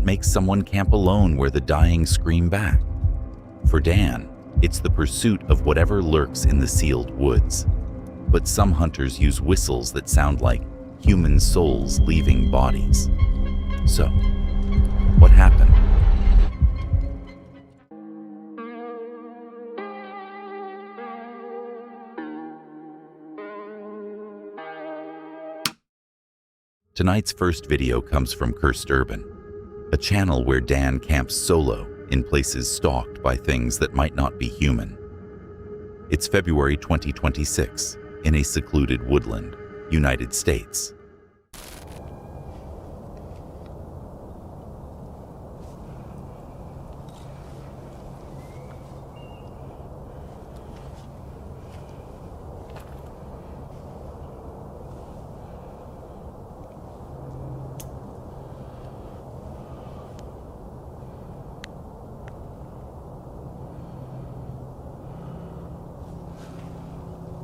What makes someone camp alone where the dying scream back? For Dan, it's the pursuit of whatever lurks in the sealed woods. But some hunters use whistles that sound like human souls leaving bodies. So, what happened? Tonight's first video comes from Cursed Urban, a channel where Dan camps solo in places stalked by things that might not be human. It's February 2026 in a secluded woodland, United States.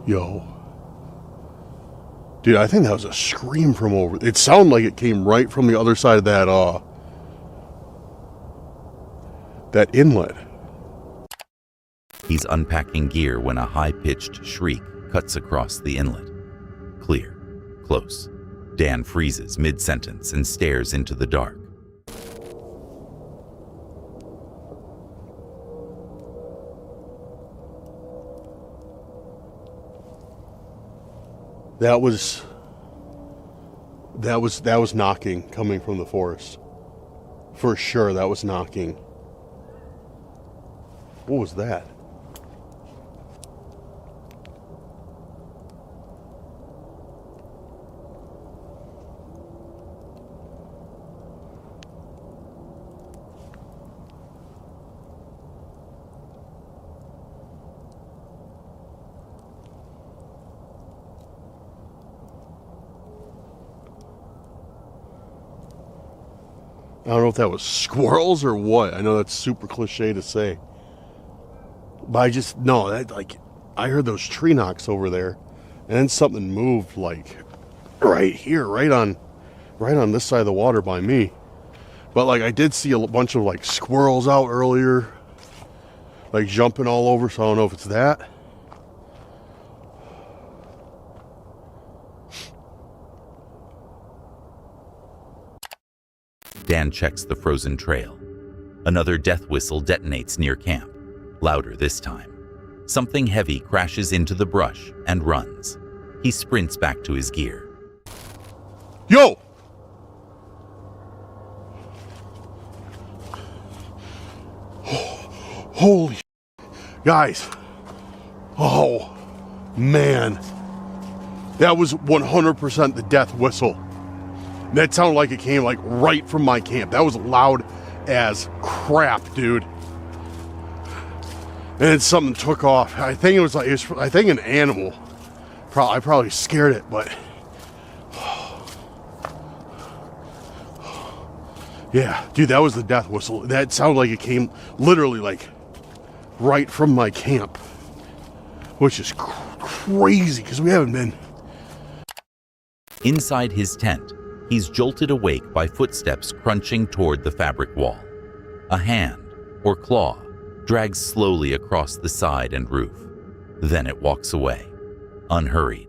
Yo. Dude, I think that was a scream from over... It sounded like it came right from the other side of that inlet. He's unpacking gear when a high-pitched shriek cuts across the inlet. Clear. Close. Dan freezes mid-sentence and stares into the dark. That was knocking coming from the forest. For sure, that was knocking. What was that? I don't know if that was squirrels or what. I know that's super cliche to say. But I heard those tree knocks over there. And then something moved like right here, right on this side of the water by me. But like I did see a bunch of like squirrels out earlier. Like jumping all over, so I don't know if it's that. Dan checks the frozen trail. Another death whistle detonates near camp, louder this time. Something heavy crashes into the brush and runs. He sprints back to his gear. Yo! Holy guys. Oh, man. That was 100% the death whistle. That sounded like it came like right from my camp. That was loud as crap, dude. And then something took off. I think an animal. I probably scared it, but yeah, dude, that was the death whistle. That sounded like it came literally like right from my camp, which is crazy because we haven't been. Inside his tent, he's jolted awake by footsteps crunching toward the fabric wall. A hand, or claw, drags slowly across the side and roof. Then it walks away, unhurried.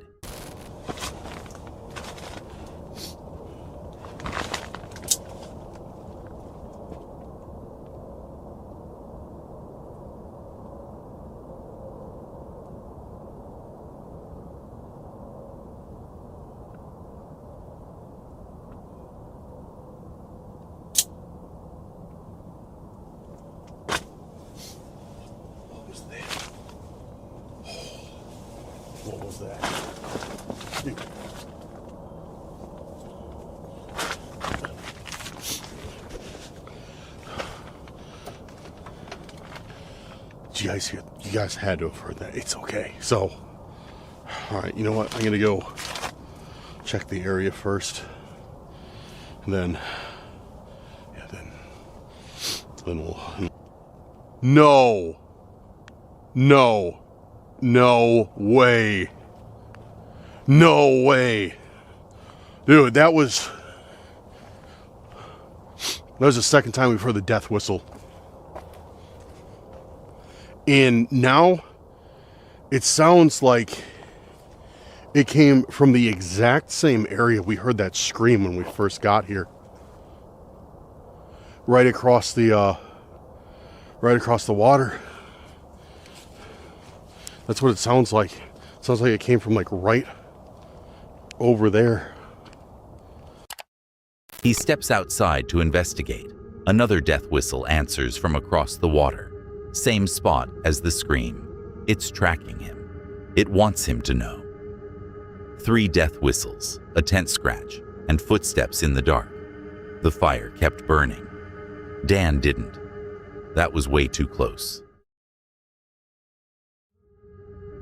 What was that? Dude. Did you guys hear? You guys had to have heard that. It's okay. So, all right. You know what? I'm gonna go check the area first, and then we'll. No way. No way. Dude, that was That was the second time we've heard the death whistle. And now it sounds like it came from the exact same area we heard that scream when we first got here. Right across the water. That's what it sounds like. It sounds like it came from like right over there. He steps outside to investigate. Another death whistle answers from across the water. Same spot as the scream. It's tracking him. It wants him to know. 3 death whistles, a tent scratch, and footsteps in the dark. The fire kept burning. Dan didn't. That was way too close.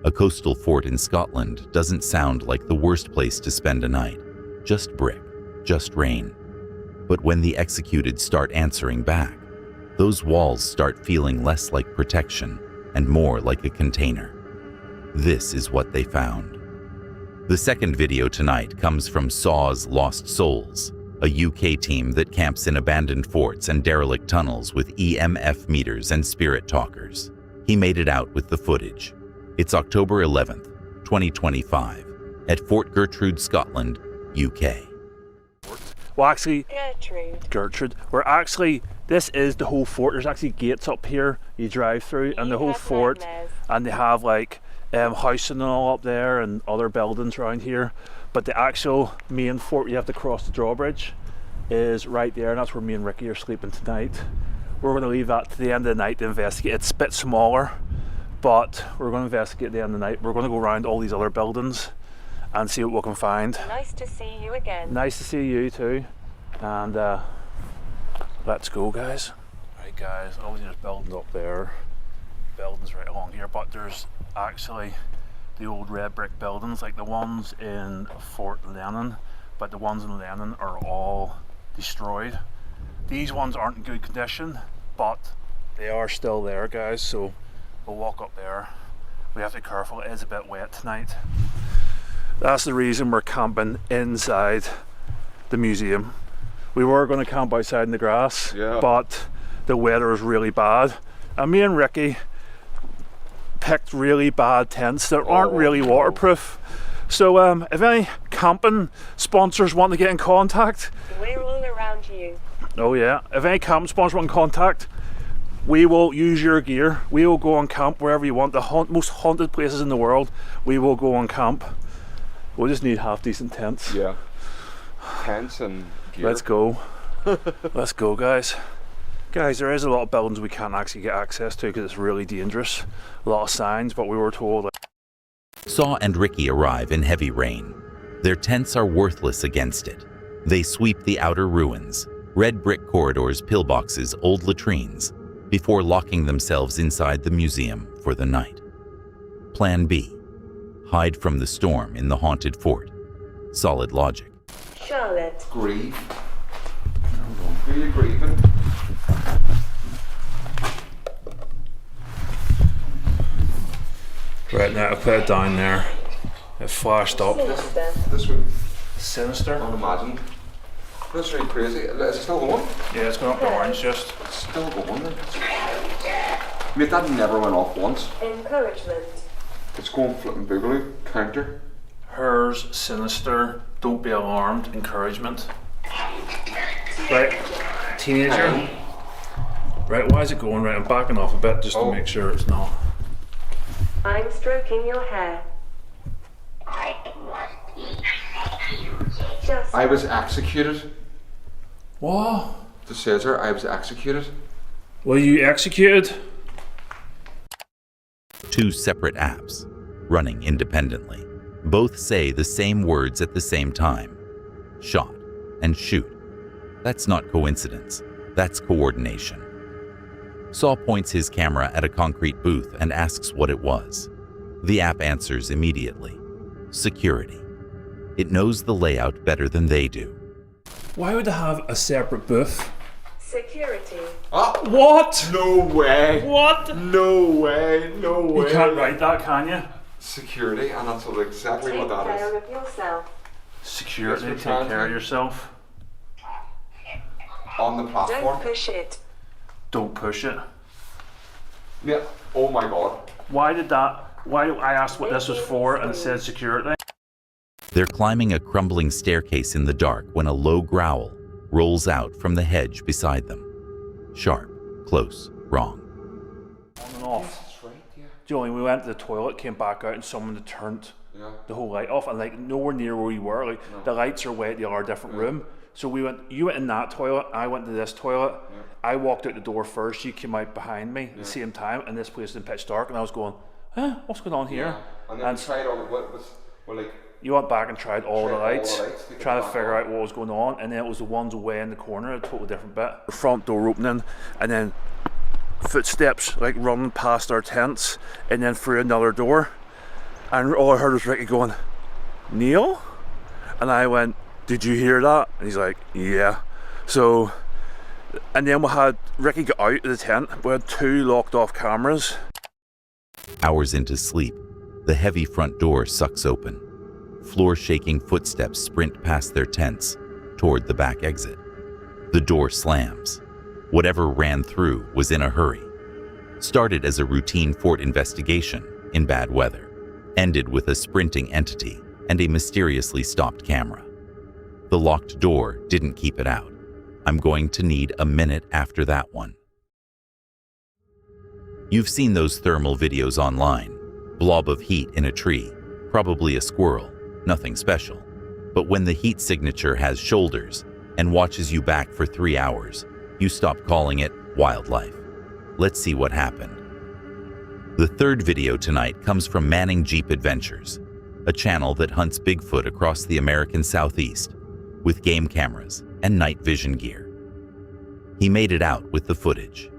A coastal fort in Scotland doesn't sound like the worst place to spend a night. Just brick, just rain. But when the executed start answering back, those walls start feeling less like protection and more like a container. This is what they found. The second video tonight comes from SAW's Lost Souls, a UK team that camps in abandoned forts and derelict tunnels with EMF meters and spirit talkers. He made it out with the footage. It's October 11th, 2025, at Fort Gertrude, Scotland, UK. Well, actually, Gertrude. This is the whole fort. There's actually gates up here you drive through, and the whole fort, and they have like housing and all up there and other buildings around here. But the actual main fort, you have to cross the drawbridge, is right there, and that's where me and Ricky are sleeping tonight. We're going to leave that to the end of the night to investigate. It's a bit smaller, but we're going to investigate at the end of the night. We're going to go around all these other buildings and see what we can find. Nice to see you again. Nice to see you too. And let's go, guys. Right, guys, obviously there's buildings up there, buildings right along here, but there's actually the old red brick buildings like the ones in Fort Lennon, but the ones in Lennon are all destroyed. These ones aren't in good condition, but they are still there, guys, so we'll walk up there. We have to be careful, it is a bit wet tonight. That's the reason we're camping inside the museum. We were going to camp outside in the grass, but the weather was really bad. And me and Ricky picked really bad tents that aren't really waterproof. So if any camping sponsors want to get in contact, We're all around you. oh yeah, if any camping sponsors want in contact, we will use your gear. We will go on camp wherever you want. The most haunted places in the world, we will go on camp. We'll just need half decent tents. Yeah. Tents and gear. Let's go. Let's go, guys. Guys, there is a lot of buildings we can't actually get access to because it's really dangerous. A lot of signs, but we were told. Saw and Ricky arrive in heavy rain. Their tents are worthless against it. They sweep the outer ruins, red brick corridors, pillboxes, old latrines, before locking themselves inside the museum for the night. Plan B. Hide from the storm in the haunted fort. Solid logic. Charlotte. Grieve. Who are you grieving? Right now, I put it down there. It flashed up. Sinister. This one, Sinister? unimagined. That's really crazy. Is it still going? Yeah, it's going up the orange just. It's still going. Mate, that never went off once. Encouragement. It's going flipping boogaloo. Counter. Hers, sinister, don't be alarmed, encouragement. Right, teenager. Right, why is it going? Right, I'm backing off a bit just to make sure it's not. I'm stroking your hair. Just I was executed. What? It says here, I was executed. Were you executed? 2 separate apps, running independently. Both say the same words at the same time. Shot and shoot. That's not coincidence. That's coordination. Saw points his camera at a concrete booth and asks what it was. The app answers immediately. Security. It knows the layout better than they do. Why would they have a separate booth? security. What? No way. What? No way. No way. You can't write that, can you? Security, and that's exactly Take what that care is. of yourself. Security, Yes, we're take trying care to. of yourself. On the platform. Don't push it. Don't push it. Yeah. Oh my god. Why I asked what this was for and it said security. They're climbing a crumbling staircase in the dark when a low growl rolls out from the hedge beside them. Sharp, close, wrong. On and off. That's right, yeah. Joey, we went to the toilet, came back out, and someone had turned the whole light off, and like nowhere near where we were. Like the lights are way at the other different room. So you went in that toilet, I went to this toilet. I walked out the door first, you came out behind me at the same time, and this place is in pitch dark, and I was going, what's going on here? Yeah. And then we tried all like. You went back and tried all the lights, to trying to figure out what was going on, and then it was the ones away in the corner, a totally different bit. The front door opening, and then footsteps like running past our tents, and then through another door, and all I heard was Ricky going, Neil? And I went, did you hear that? And he's like, yeah. So, and then we had Ricky got out of the tent, we had 2 locked off cameras. Hours into sleep, the heavy front door sucks open. Floor-shaking footsteps sprint past their tents toward the back exit. The door slams. Whatever ran through was in a hurry. Started as a routine fort investigation in bad weather. Ended with a sprinting entity and a mysteriously stopped camera. The locked door didn't keep it out. I'm going to need a minute after that one. You've seen those thermal videos online. Blob of heat in a tree, probably a squirrel, nothing special. But when the heat signature has shoulders and watches you back for 3 hours, you stop calling it wildlife. Let's see what happened. The third video tonight comes from Manning Jeep Adventures, a channel that hunts Bigfoot across the American Southeast with game cameras and night vision gear. He made it out with the footage.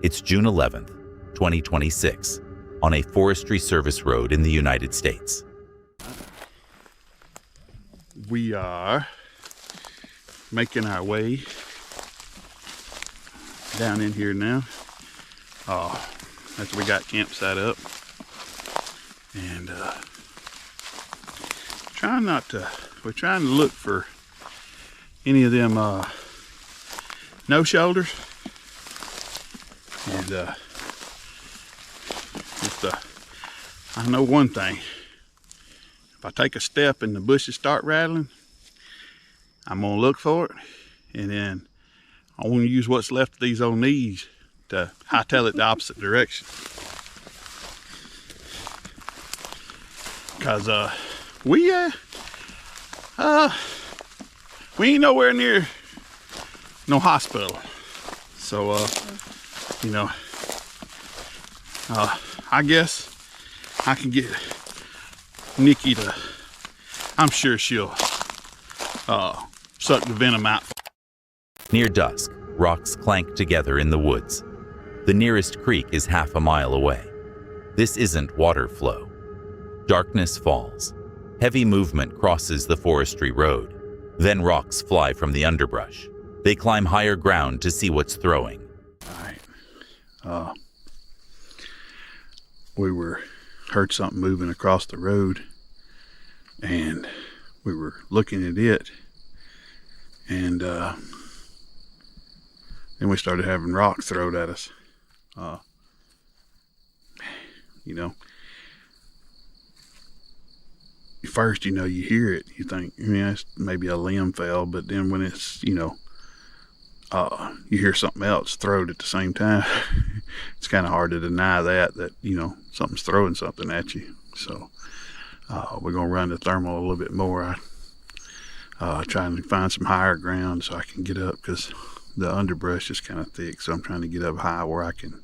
It's June 11th, 2026, on a Forestry Service road in the United States. We are making our way down in here now. After we got camp set up, and we're trying to look for any of them no shoulders, and I know one thing: if I take a step and the bushes start rattling, I'm gonna look for it, and then I want to use what's left of these old knees to hightail it the opposite direction. Cause we ain't nowhere near no hospital, so I guess I can get Nikki to, I'm sure she'll suck the venom out. Near dusk, rocks clank together in the woods. The nearest creek is half a mile away. This isn't water flow. Darkness falls. Heavy movement crosses the forestry road. Then rocks fly from the underbrush. They climb higher ground to see what's throwing. All right. We heard something moving across the road, and we were looking at it, and then we started having rocks thrown at us. First, you hear it, you think, it's maybe a limb fell, but then when it's, you hear something else thrown at the same time, it's kind of hard to deny that something's throwing something at you. So we're going to run the thermal a little bit more. Trying to find some higher ground so I can get up, because the underbrush is kind of thick, so I'm trying to get up high where I can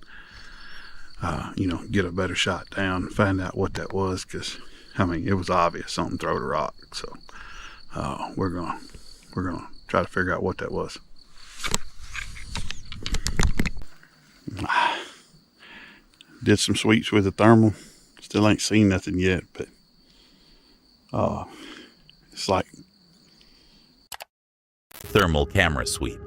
get a better shot down and find out what that was, because it was obvious something threw a rock. So we're gonna try to figure out what that was. Did some sweeps with the thermal, still ain't seen nothing yet, but it's like Thermal camera sweep.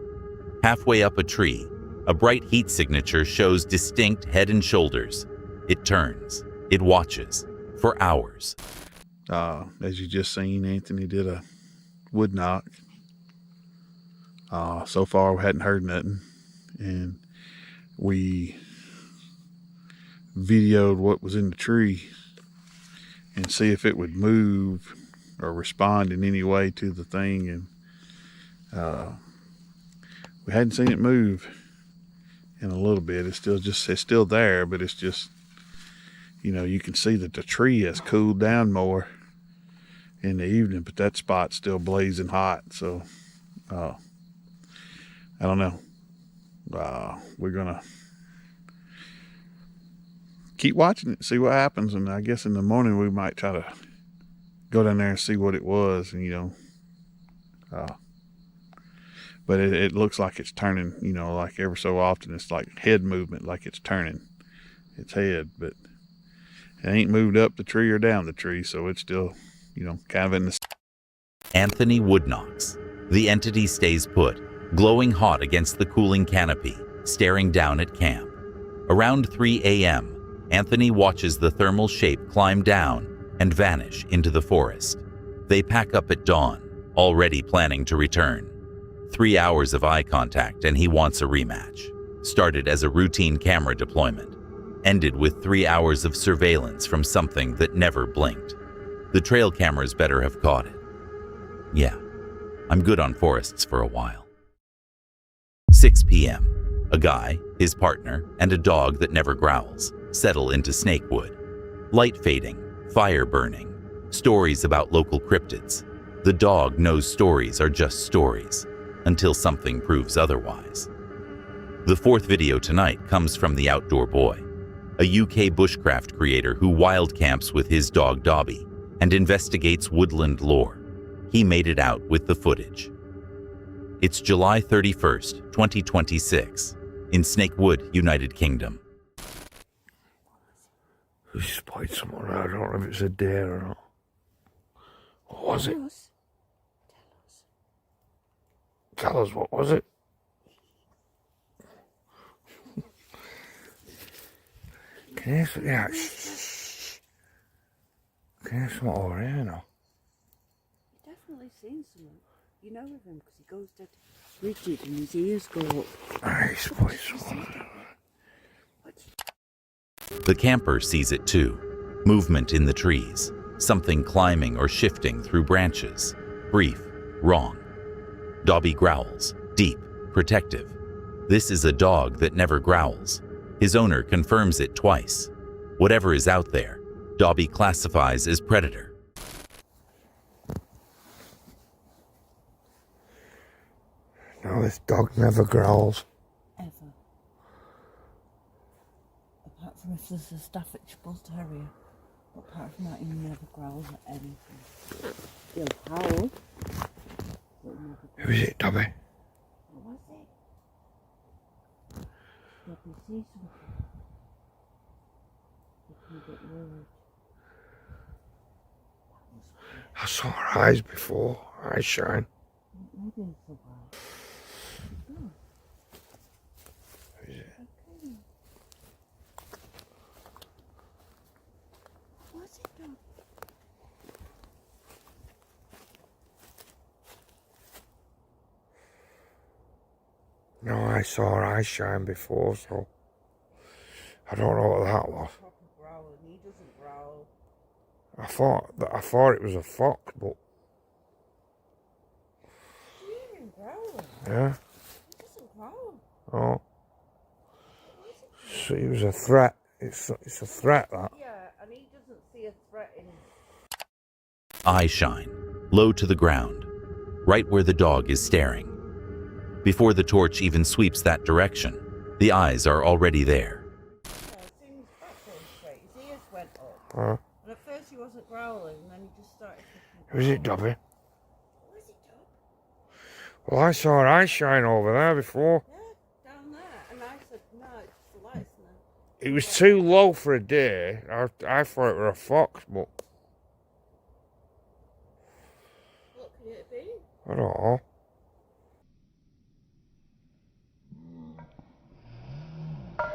Halfway up a tree, a bright heat signature shows distinct head and shoulders. It turns. It watches for hours. As you just seen, Anthony did a wood knock. So far, we hadn't heard nothing, and we videoed what was in the tree and see if it would move or respond in any way to the thing, and we hadn't seen it move in a little bit. It's still there, but it's just, you know, you can see that the tree has cooled down more in the evening, but that spot's still blazing hot. So I don't know. We're gonna keep watching it, see what happens, and I guess in the morning we might try to go down there and see what it was, and you know, but it looks like it's turning, you know, like ever so often it's like head movement, like it's turning its head, but it ain't moved up the tree or down the tree, so it's still, you know, kind of in the... Anthony Woodknocks. The entity stays put, glowing hot against the cooling canopy, staring down at camp. Around 3 a.m., Anthony watches the thermal shape climb down and vanish into the forest. They pack up at dawn, already planning to return. 3 hours of eye contact and he wants a rematch. Started as a routine camera deployment. Ended with 3 hours of surveillance from something that never blinked. The trail cameras better have caught it. Yeah, I'm good on forests for a while. 6 p.m. A guy, his partner, and a dog that never growls settle into Snakewood. Light fading, fire burning, stories about local cryptids. The dog knows stories are just stories, until something proves otherwise. The fourth video tonight comes from the Outdoor Boy, a UK bushcraft creator who wild camps with his dog Dobby and investigates woodland lore. He made it out with the footage. It's July 31st, 2026, in Snakewood, United Kingdom. We spotted someone. I don't know if it's a deer or not. What was it? Tell us, what was it? Can you hear, yeah, shh. Can you hear something over here now? You've definitely seen someone. You know of him because he goes dead rigid and his ears go up. I spotted someone. The camper sees it too. Movement in the trees. Something climbing or shifting through branches. Brief, wrong. Dobby growls, deep, protective. This is a dog that never growls. His owner confirms it twice. Whatever is out there, Dobby classifies as predator. No, this dog never growls. Ever. Apart from if there's a Staffordshire Bull Terrier. Apart from that, he never growls at anything. He'll howl. Who is it, Dobby? What was it? Dobby sees something. He can get worried. I saw her eyes before. Eyes shine. Maybe it's a while. Who is it? Okay. What was it, Dobby? No, I saw her eyes shine before, so I don't know what that was. Proper growling. He doesn't growl. I thought it was a fox, but Do you hear him growling? yeah. He doesn't growl. Oh, so it was a threat. It's a threat, that. Yeah, and he doesn't see a threat in him. Eye shine, low to the ground, right where the dog is staring. Before the torch even sweeps that direction, the eyes are already there. Yeah, as soon as his back went straight, his ears went up. Huh? And at first he wasn't growling, and then he just started Who is it, Dobby? What is it, Dob? Well, I saw her eyes shine over there before. Yeah, down there. And I said, no, it's just the lights. And then It was too low for a deer. I thought it was a fox, but what could it be? I don't know. I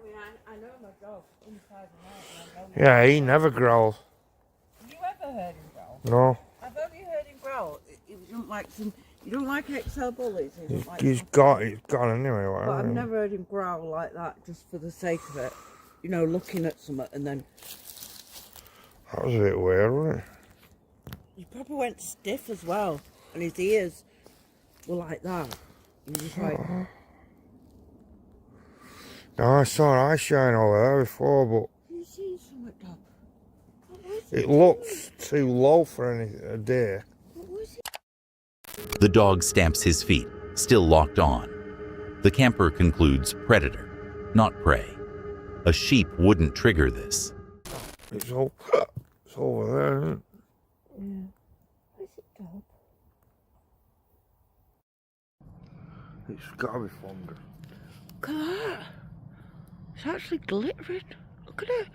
mean, I know my dog inside and out, and I know Yeah, he never growls. Have you ever heard him growl? No. I've only heard him growl. It wasn't like some, You don't like XL bullies? You don't like He's gone anyway. But I've Whatever. never heard him growl like that just for the sake of it. You know, looking at something and then That was a bit weird, wasn't it? he probably went stiff as well. And his ears were like that. And he's just like, No, I saw an eye shine over there before, but you see something, Dad? What was it looks too low for a deer. What was it? The dog stamps his feet, still locked on. The camper concludes predator, not prey. A sheep wouldn't trigger this. It's over there, isn't it? Yeah. Where's it, Dad? It's got to be thunder. Look at that. It's actually glittering. Look at it.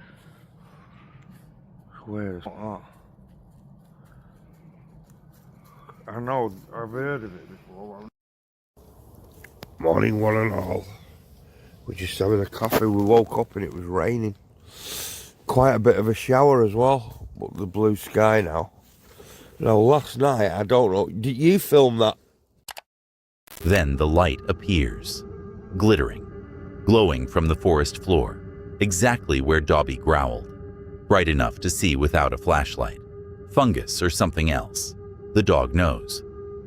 Where is that? I know, I've heard of it before. Morning, one and all. We're just having a coffee. We woke up and it was raining. Quite a bit of a shower as well, but the blue sky now. Now, last night, I don't know, did you film that? Then the light appears, glittering, glowing from the forest floor, exactly where Dobby growled. Bright enough to see without a flashlight. Fungus or something else. The dog knows.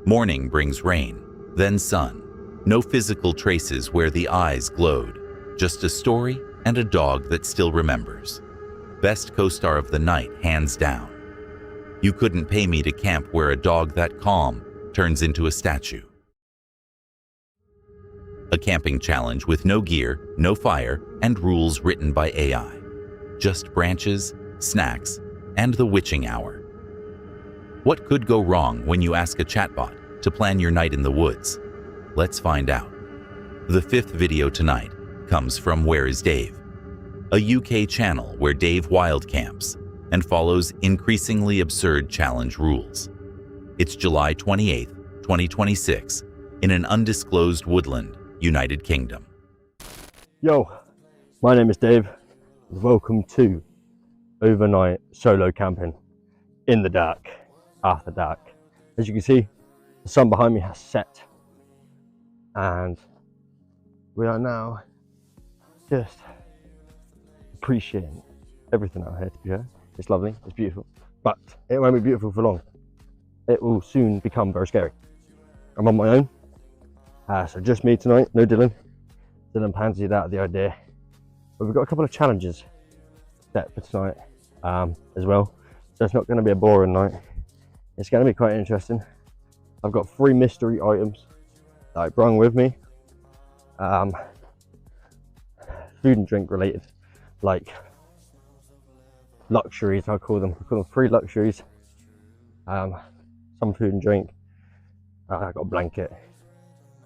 Morning brings rain, then sun. No physical traces where the eyes glowed. Just a story and a dog that still remembers. Best co-star of the night, hands down. You couldn't pay me to camp where a dog that calm turns into a statue. A camping challenge with no gear, no fire, and rules written by AI. Just branches, snacks, and the witching hour. What could go wrong when you ask a chatbot to plan your night in the woods? Let's find out. The fifth video tonight comes from Where is Dave? A UK channel where Dave wild camps and follows increasingly absurd challenge rules. It's July 28th, 2026, in an undisclosed woodland, United Kingdom. Yo, my name is Dave. Welcome to overnight solo camping in the dark, after dark. As you can see, the sun behind me has set and we are now just appreciating everything out here, to be fair. It's lovely, it's beautiful, but it won't be beautiful for long. It will soon become very scary. I'm on my own, so just me tonight, no Dylan. Dylan pansied out of the idea. But we've got a couple of challenges set for tonight as well. So it's not going to be a boring night. It's going to be quite interesting. I've got 3 mystery items that I brought with me. Food and drink related, like luxuries, I call them 3 luxuries. Some food and drink. I got a blanket,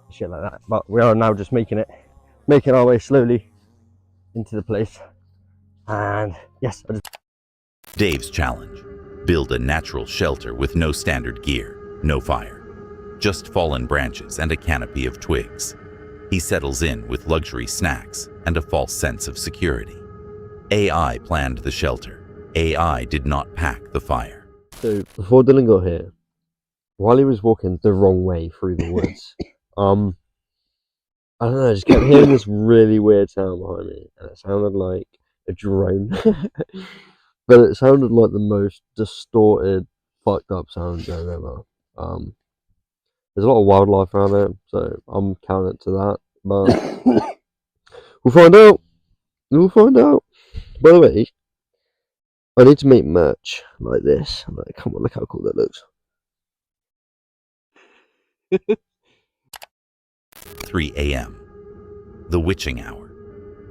shit like that. But we are now just making our way slowly into the place. And yes, Dave's challenge. Build a natural shelter with no standard gear, no fire. Just fallen branches and a canopy of twigs. He settles in with luxury snacks and a false sense of security. AI planned the shelter. AI did not pack the fire. so before Dylan got here, while he was walking the wrong way through the woods, I don't know, I just kept hearing this really weird sound behind me, and it sounded like a drone. But it sounded like the most distorted, fucked up sounds I've ever. There's a lot of wildlife around there, so I'm counting to that. But we'll find out. We'll find out. By the way, I need to make merch like this. Like, come on, look how cool that looks. 3 a.m. The witching hour.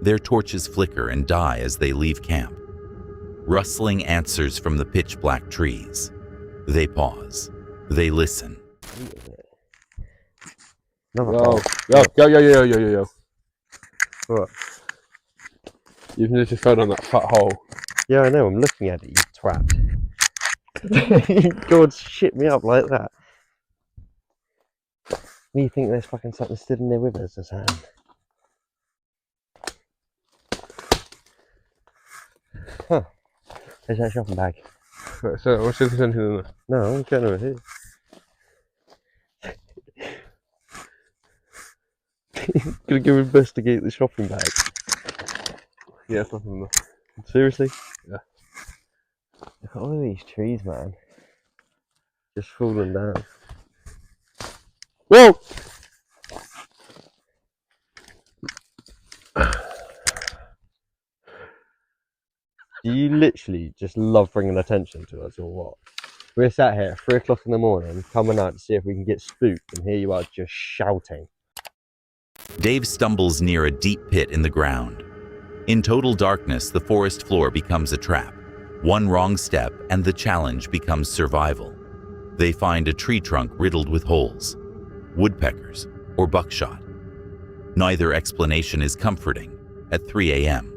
Their torches flicker and die as they leave camp. Rustling answers from the pitch-black trees. They pause. They listen. Yo. What? You've literally fell on that fat hole. Yeah, I know, I'm looking at it, you twat. God, shit me up like that. Do you think there's fucking something stood in there with us or something? Huh. There's that shopping bag. Right, so, what's the anything in there? No, I'm going over here. Gonna go investigate the shopping bag. Yeah, it's nothing. Seriously? Yeah. Look at all of these trees, man. Just falling down. Whoa! Do you literally just love bringing attention to us or what? We're sat here at 3 o'clock in the morning, coming out to see if we can get spooked, and here you are just shouting. Dave stumbles near a deep pit in the ground. In total darkness, the forest floor becomes a trap. One wrong step and the challenge becomes survival. They find a tree trunk riddled with holes, woodpeckers, or buckshot. Neither explanation is comforting at 3 a.m.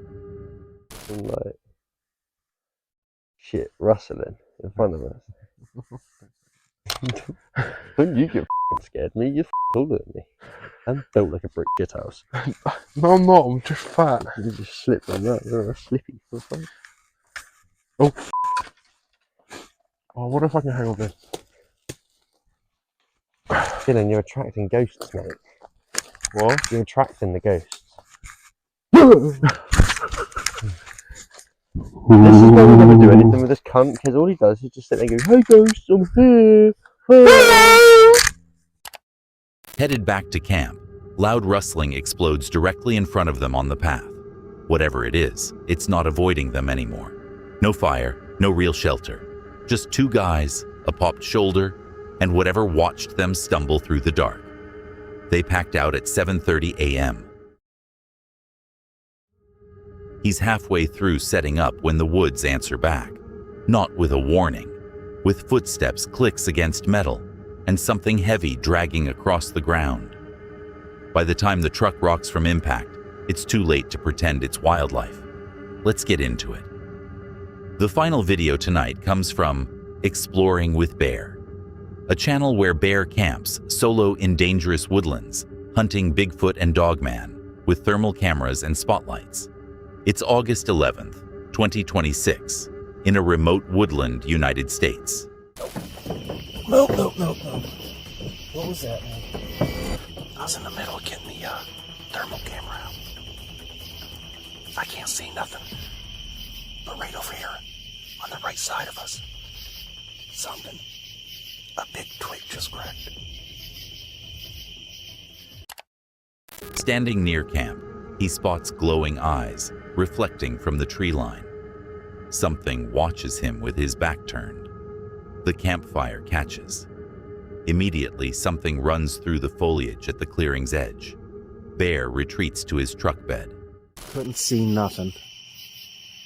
And like, shit rustling in front of us. Don't you get f***ing scared me, you're taller than me. I'm built like a brick shit house. No, I'm not. I'm just fat. You just slipped on that, you're a slippy. Oh. Oh, what if I can hang on this? Dylan, you're attracting ghosts, mate. What? You're attracting the ghosts. This is why we never do anything with this cunt, because all he does is just sit there and go, "Hey ghosts, I'm here! Hello!" Headed back to camp, loud rustling explodes directly in front of them on the path. Whatever it is, it's not avoiding them anymore. No fire, no real shelter. Just two guys, a popped shoulder, and whatever watched them stumble through the dark. They packed out at 7:30 a.m. He's halfway through setting up when the woods answer back. Not with a warning, with footsteps clicks against metal and something heavy dragging across the ground. By the time the truck rocks from impact, it's too late to pretend it's wildlife. Let's get into it. The final video tonight comes from Exploring with Bear, a channel where Bear camps solo in dangerous woodlands, hunting Bigfoot and Dogman with thermal cameras and spotlights. It's August 11th, 2026, in a remote woodland, United States. Nope. What was that, man? I was in the middle of getting the thermal camera out. I can't see nothing. But right over here, on the right side of us, something. A big twig just cracked. Standing near camp, he spots glowing eyes reflecting from the tree line. Something watches him with his back turned. The campfire catches. Immediately, something runs through the foliage at the clearing's edge. Bear retreats to his truck bed. Couldn't see nothing.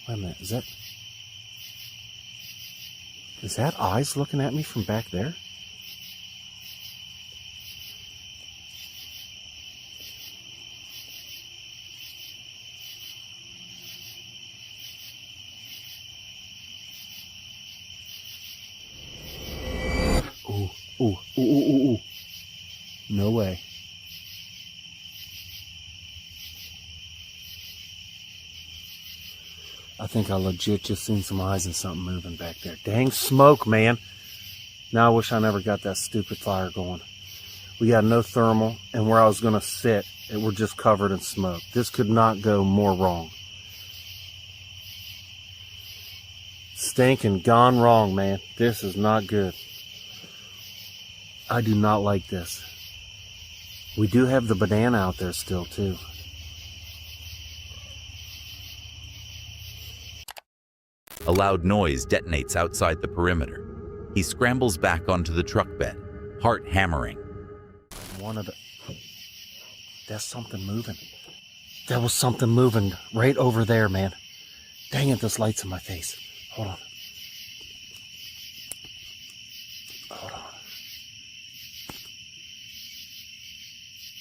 Wait a minute, is that eyes looking at me from back there? Ooh. No way. I think I legit just seen some eyes and something moving back there. Dang smoke, man. Now I wish I never got that stupid fire going. We got no thermal, and where I was going to sit, we're just covered in smoke. This could not go more wrong. Stinking gone wrong, man. This is not good. I do not like this. We do have the banana out there still, too. A loud noise detonates outside the perimeter. He scrambles back onto the truck bed, heart hammering. That's something moving. There was something moving right over there, man. Dang it, this light's in my face. Hold on.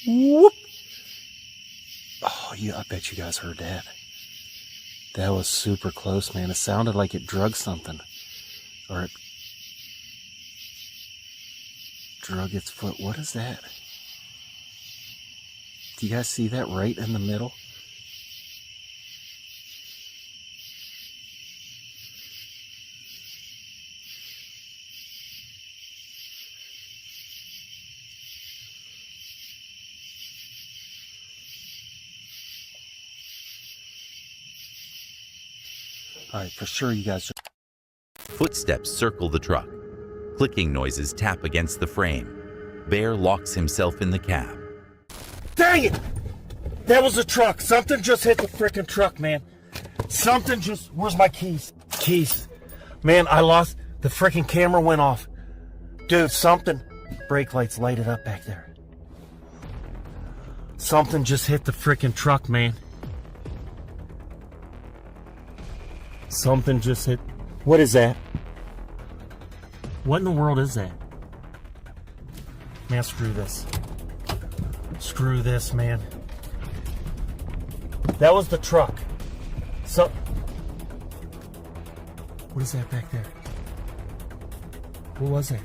Whoop! Oh, yeah, I bet you guys heard that. That was super close, man. It sounded like it drug something. Or it drug its foot. What is that? Do you guys see that right in the middle? All right, for sure you guys. Footsteps circle the truck. Clicking noises tap against the frame. Bear locks himself in the cab. Dang it! That was the truck. Something just hit the freaking truck, man. Something just. Where's my keys? Keys. Man, I lost. The freaking camera went off. Dude, something. Brake lights lighted up back there. Something just hit the freaking truck, man. Something just hit. What is that? What in the world is that? Man, screw this. Screw this, man. That was the truck. So. What is that back there? What was that?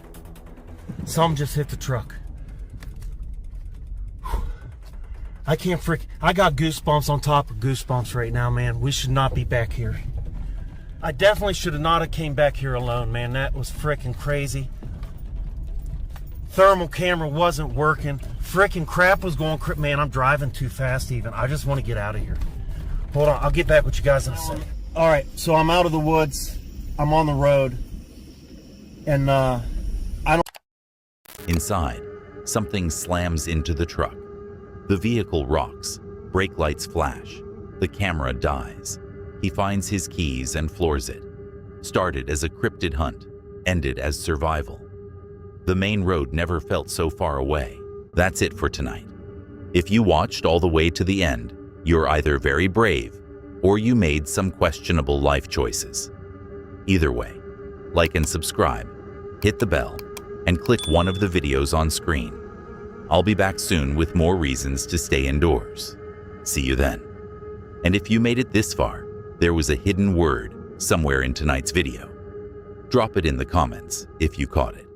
Something just hit the truck. I can't I got goosebumps on top of goosebumps right now, man. We should not be back here. I definitely should have not have came back here alone, man. That was freaking crazy. Thermal camera wasn't working. Freaking crap was going. Man, I'm driving too fast even. I just want to get out of here. Hold on, I'll get back with you guys in a second. All right, so I'm out of the woods. I'm on the road. And I don't... Inside, something slams into the truck. The vehicle rocks. Brake lights flash. The camera dies. He finds his keys and floors it. Started as a cryptid hunt, ended as survival. The main road never felt so far away. That's it for tonight. If you watched all the way to the end, you're either very brave or you made some questionable life choices. Either way, like and subscribe, hit the bell, and click one of the videos on screen. I'll be back soon with more reasons to stay indoors. See you then. And if you made it this far, there was a hidden word somewhere in tonight's video. Drop it in the comments if you caught it.